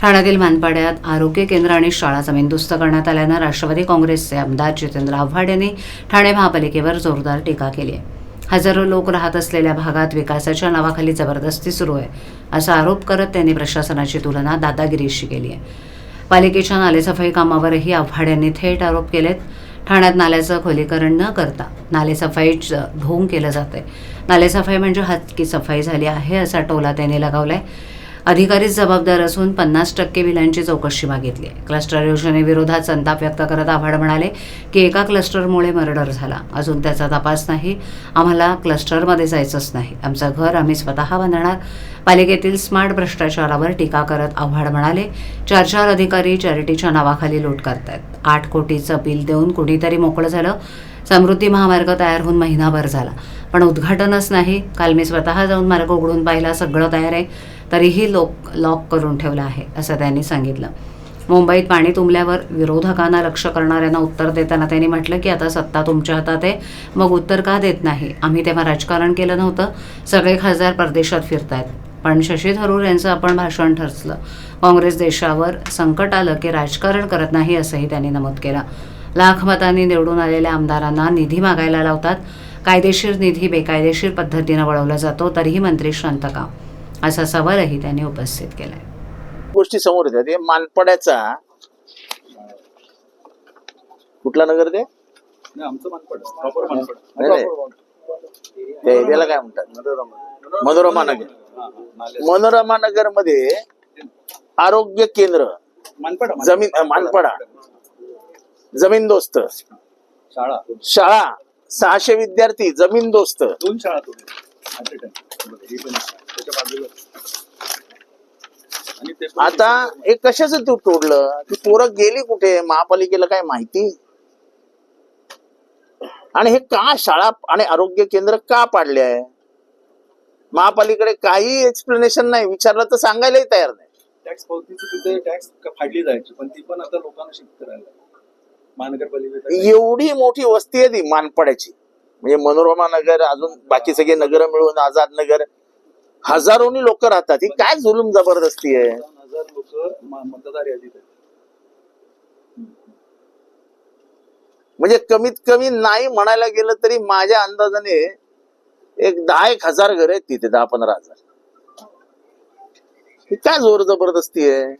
ठाण्यातील मानपाड्यात आरोग्य केंद्र आणि शाळा जमीनदोस्त करण्यात आल्यानं राष्ट्रवादी काँग्रेसचे आमदार जितेंद्र आव्हाड यांनी ठाणे महापालिकेवर जोरदार टीका केली आहे. हजारो लोक राहत असलेल्या भागात विकासाच्या नावाखाली जबरदस्ती सुरू आहे असा आरोप करत त्यांनी प्रशासनाची तुलना दादागिरीशी केली आहे. पालिकेच्या नालेसफाई कामावरही आव्हाड यांनी थेट आरोप केलेत. ठाण्यात नाल्याचं खोलीकरण न करता नालेसफाईचं ढोंग केलं जाते. नालेसफाई म्हणजे हातकी सफाई झाली आहे असा टोला त्यांनी लगावलाय. अधिकारीच जबाबदार असून 50% बिलांची चौकशी मागितली आहे. क्लस्टर योजनेविरोधात संताप व्यक्त करत आव्हाड म्हणाले की एका क्लस्टरमुळे मर्डर झाला, अजून त्याचा तपास नाही. आम्हाला क्लस्टरमध्ये जायचंच नाही. आमचं घर आम्ही स्वतः बांधणार. पालिकेतील स्मार्ट भ्रष्टाचारावर टीका करत आव्हाड म्हणाले 4 अधिकारी चॅरिटीच्या नावाखाली लूट करतायत. 8 कोटीचं बिल देऊन कुणीतरी मोकळं झालं. समृद्धी महामार्ग तयार होऊन महिनाभर झाला पण उद्घाटनच नाही. काल मी स्वतः जाऊन मार्ग उघडून पाहिला, सगळं तयार आहे, तरीही लॉक करून ठेवलं आहे असं त्यांनी सांगितलं. मुंबईत पाणी तुंबल्यावर विरोधकांना लक्ष करणाऱ्यांना उत्तर देताना त्यांनी म्हटलं की आता सत्ता तुमच्या हातात आहे, मग उत्तर का देत नाही? आम्ही तेव्हा राजकारण केलं नव्हतं. सगळे खासदार परदेशात फिरतायत, पण शशी थरूर यांचं आपण भाषण ठरलं. काँग्रेस देशावर संकट आलं की राजकारण करत नाही असंही त्यांनी नमूद केलं. लाख मतांनी निवडून आलेल्या आमदारांना निधी मागायला लावतात. कायदेशीर निधी बेकायदेशीर पद्धतीनं वळवला जातो, तरीही मंत्री शांत का, असा सवालही त्यांनी उपस्थित केलाय. गोष्टी समोर येतात. मानपाड्याचा कुठला नगर ते आमचं मानपाड त्या एरियाला काय म्हणतात? मनोरमा नगर. मनोरमा नगर मध्ये आरोग्य केंद्र, मानपाडा जमीनदोस्त, शाळा 600 विद्यार्थी जमीनदोस्त, 2 शाळा आता हे कशाचं तू तोडलं? ती पोरं गेली कुठे? महापालिकेला काय माहिती? आणि हे का शाळा आणि आरोग्य केंद्र का पाडले आहे? महापालिकेकडे काही एक्सप्लेनेशन नाही. विचारलं तर सांगायलाही तयार नाही. टॅक्स पावतीचं तिथे टॅक्स फाडली जायची, पण ती पण आता लोकांना शिफ्ट करायला महानगरपालिकेत. एवढी मोठी वस्ती आहे ती मानपाड्याची, म्हणजे मनोरमा नगर, अजून बाकी सगळे नगर मिळून आझाद नगर, हजारोनी लोक राहतात. ही काय जुलूम जबरदस्ती आहे? 1000 लोक मतदार यादीत आहेत. म्हणजे कमीत कमी नाही म्हणायला गेलं तरी माझ्या अंदाजाने एक 10,000 घर आहेत तिथे, 10-15,000. ही काय जोर जबरदस्ती आहे?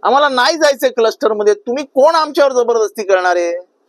आम्हाला नाही जायचंय क्लस्टर मध्ये, तुम्ही कोण आमच्यावर जबरदस्ती करणार आहे?